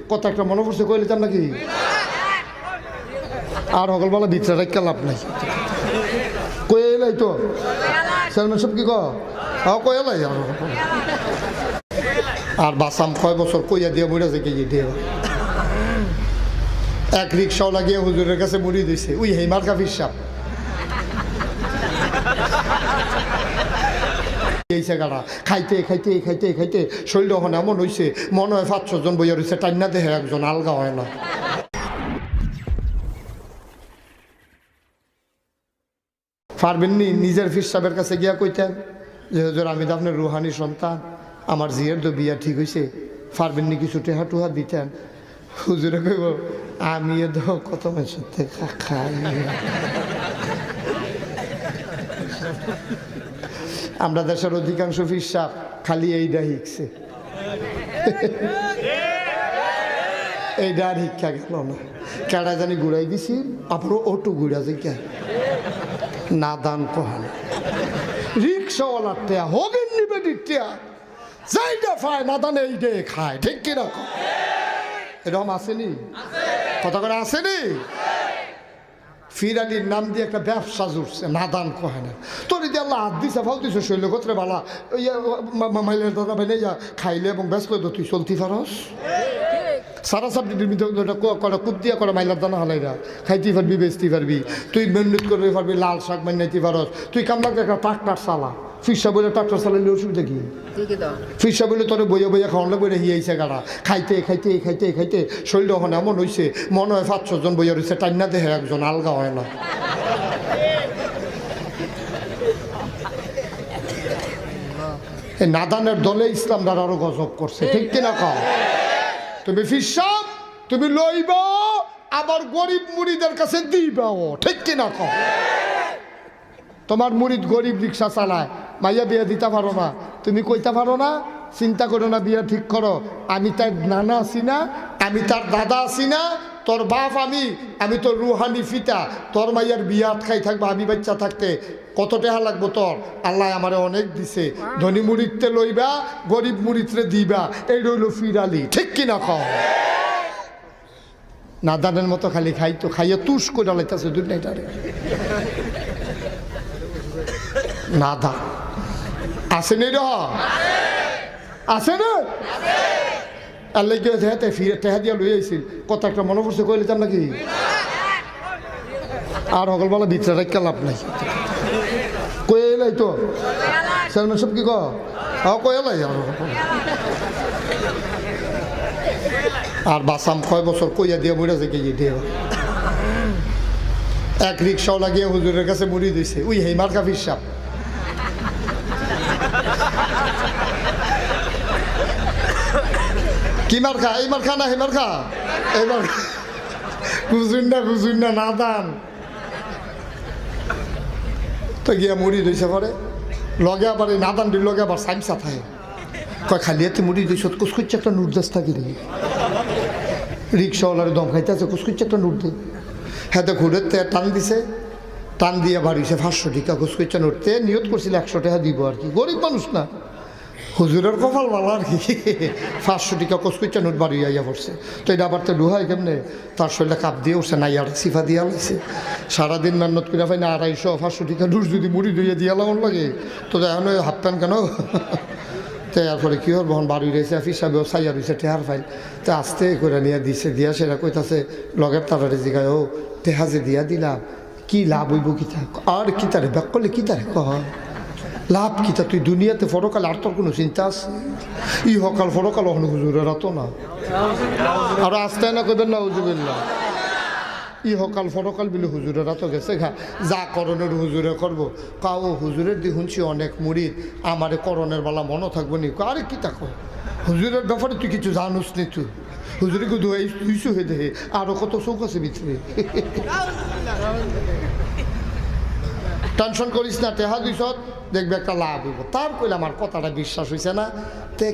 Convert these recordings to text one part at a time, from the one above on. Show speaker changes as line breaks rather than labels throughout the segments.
কত একটা মনে পড়ছে কইলাম নাকি আর সকালবেলা ভিতরে রাখা লাভ নাই কইলাই তো চেয়ারম্যান সব কি কইলাই আর বাসাম 6 বছর কইয়া দিয়ে মরে যায় কি দিয়ে এক রিক্সাও লাগিয়ে হুজুরের কাছে মুড়ি দিয়েছে ওই হেমার কাফির সাপ খাইতে খাইতে খাইতে খাইতে শরীর ওখানে এমন হয়েছে মনে হয় 5-6 জন বইয়া রয়েছে টাইনা দেহে একজন আলগা হয় না। পারবেননি নিজের ফির সাহেবের কাছে গিয়া কইতেন যে হুজুর আমি তো আপনার রুহানি সন্তান, আমার জিয়ের তো বিয়া ঠিক হয়েছে, পারবেননি কিছু টেহা টুহা দিতেন? হুজুরে কইব আমি তো কত মানুষের থেকে খাই। আমরা দেশের অধিকাংশ ফির সাহেব খালি এইটা শিখছে, এইটা আর শিক্ষা গেল না। কেডা জানি ঘুরাই দিছি আপনার অটো ঘুরা যে কে না দান কহান রিক্সাওয়ালার টেয়া হবেন নিবে টিয়া যাইটা পায় না দান এইটাই খায়, ঠিক কিনা? এরকম আসেনি? কথা করে আসেনি? ফিরালির নাম দিয়ে একটা ব্যবসা জুড়ছে নাদান কহে না তোর যদি আল্লাহ হাত দিছে ফল দিছে শৈল গোত্রে বালা মাইলের দাদা ভাই যা খাইলে এবং ব্যস্ত তো তুই চলতি পারস সারা সাবজেক্টের ভিতরে কটা কুপ দিয়া করা মাইলার দানা হালাইরা খাইতে পারবি বেচতে পারবি, তুই মেহনত করতে পারবি, লাল শাক বানাইতে পারস, তুই কামলা একটা ট্রাক্টার চালা। ফিরসা বলে ট্রাক্টার চালাইলে অসুবিধা কি? ফিরসা বলে তোর বইয়া বইয়া খাওয়ালে বইয়া হিয়াইছে গাড়া খাইতে খাইতে খাইতে খাইতে শরীর ওখানে এমন হয়েছে মনে হয় 5-6 জন বইয়া রয়েছে টাইনা দেহে একজন আলগা হয় না। এই নাদানের দলে ইসলাম দ্বারা আরো গজব করছে, ঠিক কিনা? খাও তুমি ফিরসা তুমি লইবা আবার গরিব মুড়িদের কাছে দিবাও, ঠিক কিনা? খাও তোমার মুরিদ গরিব রিক্সা চালায়, মাইয়া বিয়া দিতে পারো না, তুমি কইতে পারো না চিন্তা করো না বিয়া ঠিক করো, আমি তার নানা আছি না, আমি তার দাদা আছি না, তোর বাপ আমি তোর রুহানি ফিতা, তোর মাইয়ার বিয়া আটকাই থাকবো আমি বাচ্চা থাকতে, কত টাকা লাগবো তোর? আল্লাহ আমারে অনেক দিছে, ধনী মুরিদতে লইবা গরিব মুরিদরে দিবা, এই রইল ফিরালি, ঠিক কিনা? খাও নাদানের মতো খালি খাইতো খাইয়া তুষ করে লাইতেছে দুনিয়াটারে নাদা আসেনি র আসে না আল্লাহ ফিরে টেহা দিয়া লই আইছিল কত একটা মনে পড়ছে কইলাম নাকি আর সকালবেলা ভিতরে রাখা লাভ নাই কইলাই তো চেয়ারম্যান সব কি কইলাই আর বাসাম 6 বছর কইয়া দিয়ে মরে যায় কি দিয়ে এক রিক্সাও লাগিয়ে হুজুরের কাছে মুড়ি দিয়েছে ওই হেমার কাফির সাপ। কি মার খা? এই মার খা না হেমার খা? এইবার বুঝুন না নাদান তো গিয়া মুড়ি দিয়েছে পরে লগে আবার এই নাদান দিল লগে আবার সাইমসা থাকে কয় খালিয়াতে মুড়ি দিয়েছ কুসকুচ্ছে একটা নুরদাস থাকি রে রিক্সাওয়ালার দম খাইতে আছে কুসকুচ্ছে একটা নুট দে হ্যাঁ তো ঘুরে টান দিছে টান দিয়ে বাড়িছে 500 টাকা কুসকুচ্ছে নুটতে নিয়ত করছিল 100 টাকা দিব আর কি, গরিব মানুষ না, হুজুরের কপাল ভালো আর কি 500 টাকা কুসকুচ্ছে নোট বাড়ি আইয়া পড়ছে। তো এটা আবার তো ডুহাই কেমনে তার শরীরে কাপ দিয়ে উঠছে নাই আর সিফা দিয়া লাগছে সারাদিন মেহনত করে পাই না 250-500 টাকা নোট যদি মুড়ি ধুইয়ে দিয়া লাগান লাগে তো এখন হাফ প্যান্ট কেন তো এরপরে কী হল বহন বাড়ি রয়েছে হিসাবেও সাইয়া রয়েছে টেহার ফাইল তো আস্তে করে নিয়ে দিছে দিয়া সেটা কইতাছে লগের তারারে জিগায় ও টেহা যে দিয়া দিলাম কি লাভ হইব কিতা আর কিতারে ব্যাক করলে কিতারে কহ লাভ কিতা তুই দুনিয়াতে ফরকাল আর তোর কোনো চিন্তা আছে ই হকাল ফরকাল ওখানে হুজুরের তো না আর আস্তে না কইবেন না হুজুবিল্লা ই হকাল ফরকাল বিলে হুজুরের তো গেছে ঘা যা করণের হুজুরে করবো কাও হুজুরের দি শুনছি অনেক মুরিদ আমারে করণের বেলা মনে থাকবো নি আরে কি তাকো হুজুরের ব্যাপারে তুই কিছু জানুস নি তুই হুজুরে দুইশো হয়ে দেখে আরো কত চৌক আছে ভিতরে টেনশন করিস না টেহা 200 দেখবে একটা লাভ হইব তার কইলে আমার কথাটা বিশ্বাস হয়েছে না তে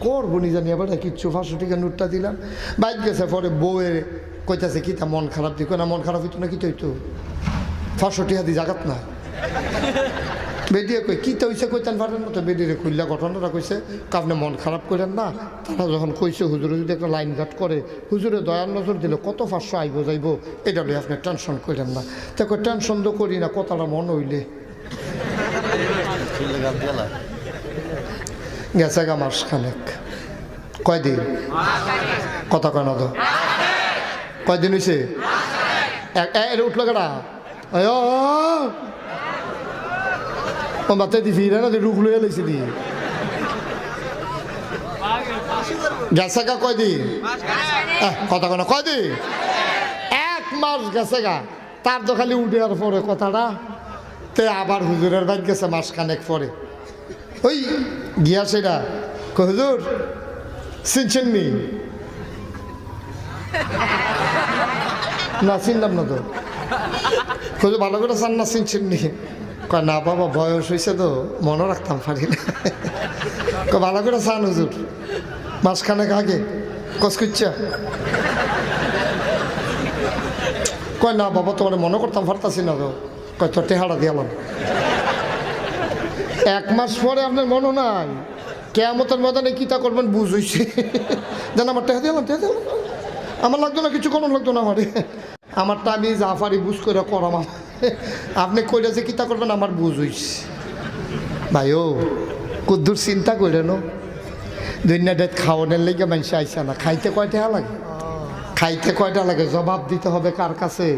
করবো নি জানি আবার কিচ্ছু 500 টাকা নোটটা দিলাম বাইক গেছে পরে বউয়ের কইতাছে কিতা মন খারাপ দিক না মন খারাপ হইতো না কি হইতো 500 টাকা দিয়ে জাগাত না বেডিয়ে কই কী তো হয়েছে কইতেন পারেন না তো বেডিরে খুললা ঘটনাটা কইছে আপনি মন খারাপ করেন না। তারা যখন কইছে হুজুরে যদি একটা লাইন ঘাট করে হুজুরে দয়ার নজর দিলে কত 500 আইব যাইব, এটা লই আপনি টেনশন করেন না। তা কই টেনশন তো করি না, কথাটা মন হইলে গেছে গা মাস খানেক। কয়দিন কথা কয় না তো কয়দিন হয়েছে? উঠলো কেটা বাতে দি ফিরে না রুখ লইয়া লইছে দি গেছে গা কয়দিন? কথা কয় না কয়দিন? 1 মাস গেছে গা। তার তো খালি উঠে পরে কথাটা তে আবার হুজুরের বাইক গেছে মাস খানেক পরে। ওই গিয়া সেটা হুজুর চিনছেন নি? না চিনলাম না তো। হুজুর ভালো করে চান না চিনছেন নি? কয় না বাবা বয়স হয়েছে তো মনে রাখতাম পারি না। ভালো করে চান হুজুর মাসখানেক আগে কস করছে। কয় না বাবা তোমার মনে করতাম পারতাছি না তো। কয় তোর টেহারা দিয়ালাম। 1 মাস পরে আপনার মনে নাই কেয়ামতের ময়দানে কিতা করবেন বুঝ হইছে। যেন আমার টেহা দিলাম আমার লাগতো না, কিছু কোনো লাগতো না আমারটা আমি জাফারি বুঝ করে করাম। আপনি কইলে যে কিতা করবেন আমার বুঝ হইছে। ভাই ও কুদ্দুর চিন্তা করে নো দুনিয়া ডেট খাওয়ানোর লেগে মানুষ আইসা না। খাইতে কয়টা লাগে? খাইতে কয়টা লাগে? জবাব দিতে হবে কার কাছে?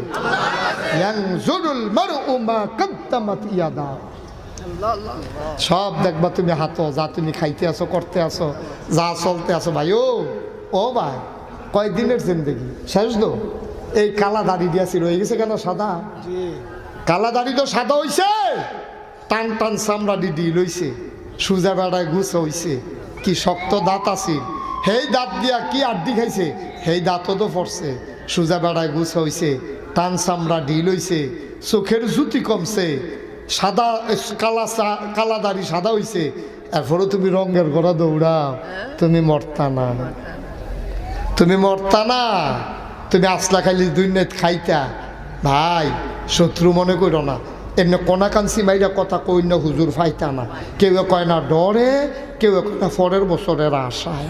সব দেখবা তুমি হাতো যা তুমি খাইতে আসো করতে আসো যা চলতে আসো। ভাই ও ভাই কয়দিনের জিন্দেগি শেষ তো। এই কালা দাড়ি দিয়েছি রয়ে গেছে কেন সাদা? কালা দাড়ি তো সাদা হইছে, টান টান চামড়া ডিডি লইছে, সুজা বেড়ায় গুছ হইছে, কি শক্ত দাঁত আছে, সেই দাঁত দিয়া কি আড্ডি খাইছে, সেই দাঁতও তো পড়ছে, সুজা বেড়ায় গুছ হইছে, টান চামড়া ডি লইছে, চোখের জুতি কমছে, সাদা কালা দাড়ি সাদা হইছে। এরপরে তুমি রঙের ঘোড়া দৌড়াও, তুমি মরতা না, তুমি মরতা না, তুমি আসলা খাইলে দুনিয়াত খাইতা। ভাই শত্রু মনে করো না, এমনি কনাকাঞ্চি মাইরা কথা কই না হুজুর ফাইতা না। কেউ কয় না ডরে, কেউ কয় না পরের বছরের আশায়।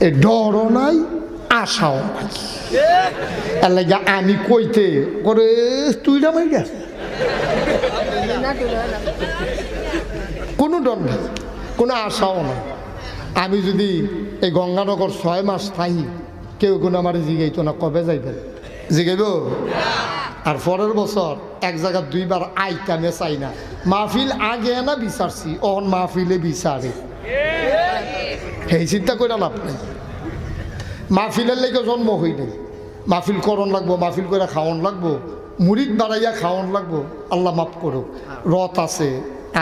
এ ডরও নাই আশাও নাই। এর লাগে আমি কইতে করে তুই না মাইরা কোনো ডর নাই, কোনো আশাও নাই। আমি যদি এই গঙ্গানগর 6 মাস থাই, কেউ কোনো আমার জিগাইতো না কবে যাইবেন, জিগাইব। আর পরের বছর এক জায়গা 2 বার আইতামে চাই না। মাহফিল আগে না বিচারছি, অন মাহফিলে বিচারে, সেই চিন্তা করে লাভ নাই। মাহফিলের লেগে জন্ম হই নাই, মাহফিল করণ লাগবো, মাহফিল করে খাওয়ান লাগবো, মুড়িদ বাড়াইয়া খাওয়ান লাগবো। আল্লাহ মাফ করুক, রথ আছে,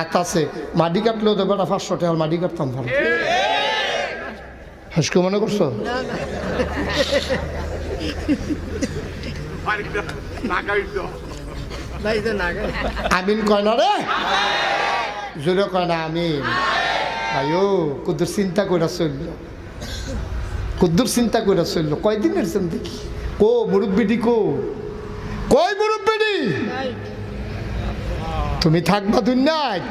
আত আছে, মাটি কাটলেও তো বেটা 500 টাকার মাটি কাটতাম ভালো। হাসকে মনে করছো? আমিন কয় না রে, জোরে কয় না আমিন। ভাইও কুদ্দুর চিন্তা করে চলল, কুদ্দুর চিন্তা করে চলল। কয়দিনের দেখি কো মুরব্বিডি কই মুরব্বিডি? তুমি থাকবা দুনিয়ায়,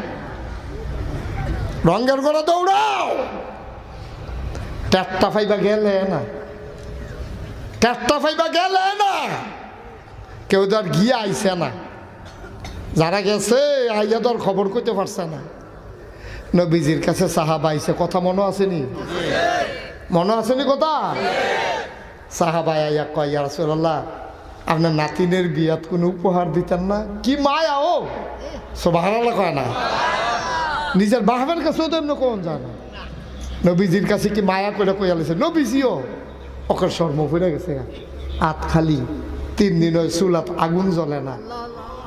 রঙের ঘোড়া দৌড়াও। ট্যাটটা ফাইবা গেলে না, ট্যাটটা ফাইবা গেলে না, কেউ তো আর গিয়ে আইসে না। যারা গেছে আইয়া তো আর খবর করতে পারছে না। নবীজির কাছে সাহাবা আইসে, কথা মনে আসেনি? মনে আসেনি কথা? সাহাবা আইয়া কয় ইয়া রাসূলুল্লাহ, আপনার নাতিনের বিয়াত কোনো উপহার দিতেন না? কি মায়া ও, সুবহানাল্লাহ কয় না, নিজের বাহবের কাছেও তো এমনি কোন যায় না। নবীজির কাছে কি মায়া করে কইয়া লেছে? নবীজিও ওকে শর্ম পড়ে গেছে, হাত খালি, 3 দিন ওই চুলাত আগুন জ্বলে না।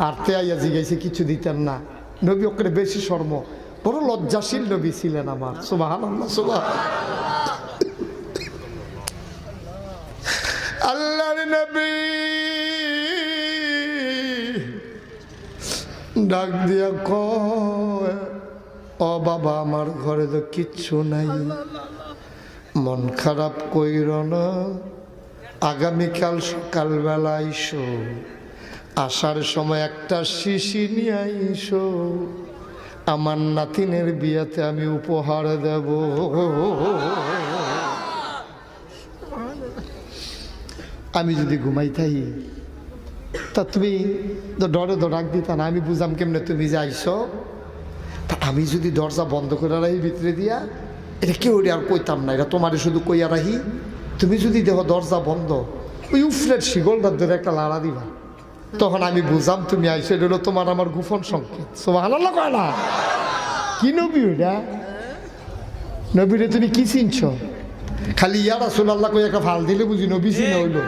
আর তে আইয়া জিগাইছে কিছু দিতেন না। নবী ওকে বেশি শর্ম, বড় লজ্জাশীল নবী ছিলেন আমার। সুবহানাল্লাহ সুবহানাল্লাহ। আল্লাহর নবী ডাক দিয়া কয়, ও বাবা আমার ঘরে তো কিচ্ছু নাই, মন খারাপ কইর না, আগামীকাল সকালবেলা আইসো, আসার সময় একটা শিশি নিয়ে আইসো, আমার নাতিনের বিয়াতে আমি উপহার দেব। আমি যদি ঘুমাইতাই তা তুমি তো ডরে তো ডাক দিতা না, আমি বুঝাম কেমনে তুমি যে আইসো। তা আমি যদি দরজা বন্ধ করে রাখি ভিতরে দিয়া, এটা কেউ আর কইতাম না, এটা তোমার শুধু কইয়া রাখি। তুমি যদি দেখো দরজা বন্ধ, ওই উফরের শিগলটার ধরে একটা লাড়া দিবা, তখন আমি বুঝাম তুমি আইসো। এটা হলো তোমার আমার গোপন সংকেত। সুবহানাল্লাহ কয় না? কি নবী ওইটা? নবীরে তুমি কি চিনছ? খালি ইয়া রাসূলুল্লাহ কই একটা ফাল দিলে বুঝি নবী চিনা হইল?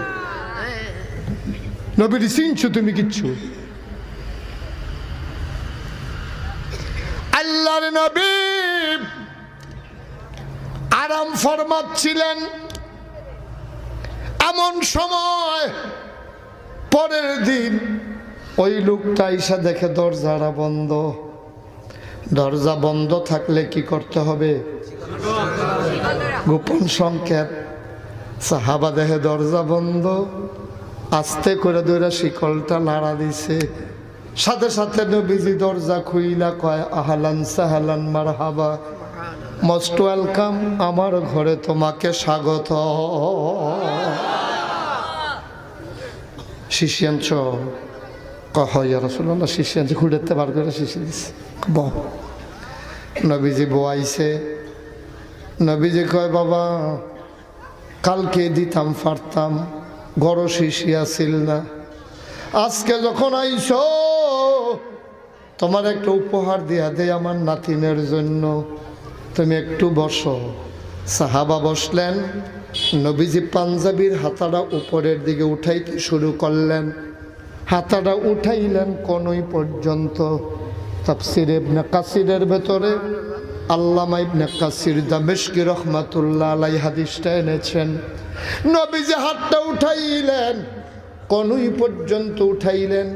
নবীরে চিনছো তুমি কিচ্ছু? আল্লাহর নবী আরাম ফরমাচ্ছিলেন, এমন সময় পরের দিন ওই লোকটা এসে দেখে দরজাটা বন্ধ। দরজা বন্ধ থাকলে কি করতে হবে? গোপন সংকেত। সাহাবা দেখে দরজা বন্ধ, আস্তে করে ধরে শিকলটা নাড়া দিছে। সাথে সাথে নবীজি দরজা খুইলা কয়, আহলান সাহলান মারহাবা, মোস্ট ওয়েলকাম, আমার ঘরে তোমাকে স্বাগত। শিশি আনছ? ইয়া রাসূলুল্লাহ, শিশি আনছে। খুঁড়েতে বার করে শিশি দিছে। নবীজি বয়াইছে। নবীজি কয়, বাবা কালকে দিতাম পারতাম, গড় শিশি আসিল না, আজকে যখন আইসো তোমার একটা উপহার দিয়া দে আমার নাতিনের জন্য, তুমি একটু বসো। সাহাবা বসলেন। নবীজি পাঞ্জাবির হাতাটা উপরের দিকে উঠাইতে শুরু করলেন। হাতাটা উঠাইলেন কনুই পর্যন্ত। তাফসীর ইবনে কাসিরের ভেতরে আল্লামা ইবনে কাসির দামেশকি রহমাতুল্লাহ আলাইহি হাদিসটা এনেছেন। নবীজি হাতটা উঠাইলেন, কনুই পর্যন্ত উঠাইলেন,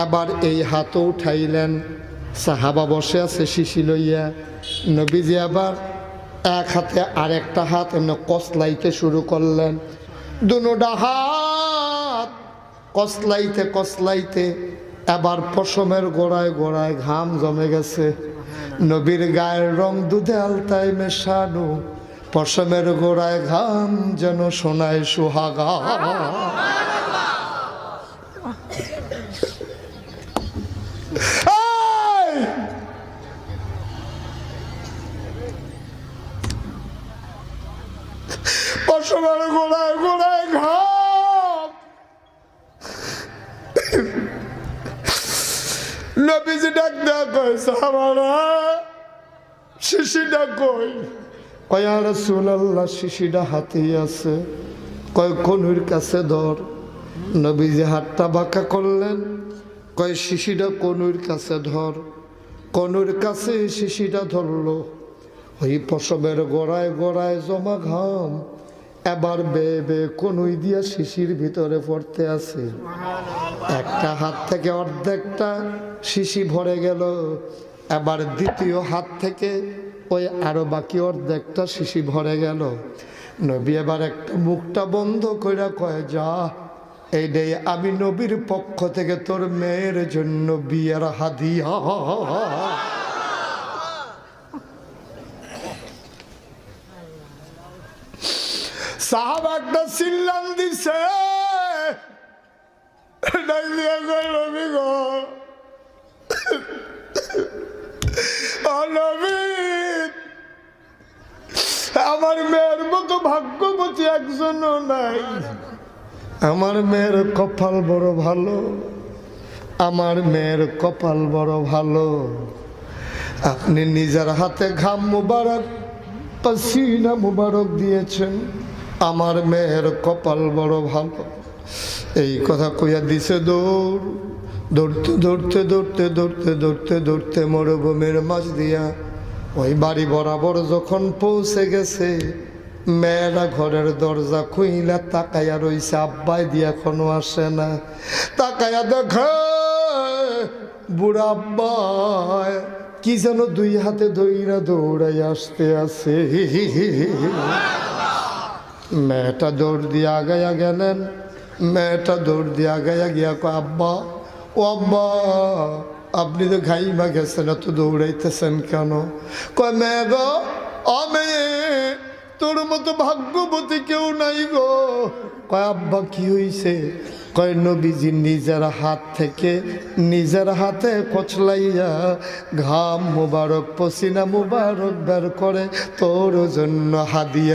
আবার এই হাতও উঠাইলেন। সাহাবা বসে আছে শিশি লইয়া। নবীজি আবার এক হাতে আরেকটা হাত এমনি কসলাইতে শুরু করলেন। দুনোটা হাত কসলাইতে কসলাইতে এবার পশমের গোড়ায় গোড়ায় ঘাম জমে গেছে। নবীর গায়ের রং দুধে আলতায় মেশানো, পশমের গোড়ায় ঘাম যেন সোনায় সুহাগা। পশমের গোড়ায় গোড়ায় ঘাম। নবীজি ডাক দেয়া কয়, সাহাবারা শিশিটা কই? কয়, ইয়া রাসূলুল্লাহ শিশিটা হাতেই আছে। কয়, কনুর কাছে ধর। নবীজি হাতটা বাঁকা করলেন। কয়, শিশিটা কনুর কাছে ধর। কনুর কাছে শিশিটা ধরলো। ওই পশমের গোড়ায় গোড়ায় জমা ঘাম এবার বেয়ে বেয়ে কনুই দিয়া শিশির ভিতরে পড়তে আছে। একটা হাত থেকে অর্ধেকটা শিশি ভরে গেল। এবার দ্বিতীয় হাত থেকে ওই আরো বাকি অর্ধেকটা শিশি ভরে গেল। নবী এবার একটা মুখটা বন্ধ করে কয়, যা, এইটাই আমি নবীর পক্ষ থেকে তোর মেয়ের জন্য বিয়ের হাদিয়া। সাহাবা একটা চিল্লান দিছে, আমার মেয়ের মতো ভাগ্যবতী একজনও নাই। আমার মেয়ের কপাল বড় ভালো, আমার মেয়ের কপাল বড় ভালো। আপনি নিজের হাতে ঘাম মুবারক, পসিনা মুবারক দিয়েছেন, আমার মেয়ের কপাল বড় ভালো। এই কথা কইয়া দিছে দৌড়। দৌড়তে দৌড়তে দৌড়তে দৌড়তে দৌড়তে দৌড়তে মরুভূমির মাঝ দিয়া ওই বাড়ি বরাবর যখন পৌঁছে গেছে, মেয়েরা ঘরের দরজা খুইলা তাকাইয়া রইছে। আব্বাই দিয়ে এখনো আসে না। তাকাইয়া দেখে বুড়া আব্বাই কি যেন দুই হাতে ধইরা দৌড়াই আসতে আছে। মেয়েটা দৌড় দিয়ে আগাইয়া গেলেন। মেয়েটা দৌড় দিয়ে আগাইয়া গিয়া কয়, আব্বা ও আব্বা আপনি তো ঘাইমা গেছেন, এত দৌড়াইতেছেন কেন? কয় মেয়ে গো, ও মেয়ে, তোর মতো ভাগ্যবতী কেউ নাই গো। কয় আব্বা কি হইছে? কয় নবীজি নিজের হাত থেকে নিজের হাতে কচলাইয়া ঘাম মুবারক পসিনা মুবারক বের করে তোর জন্য হাদিয়া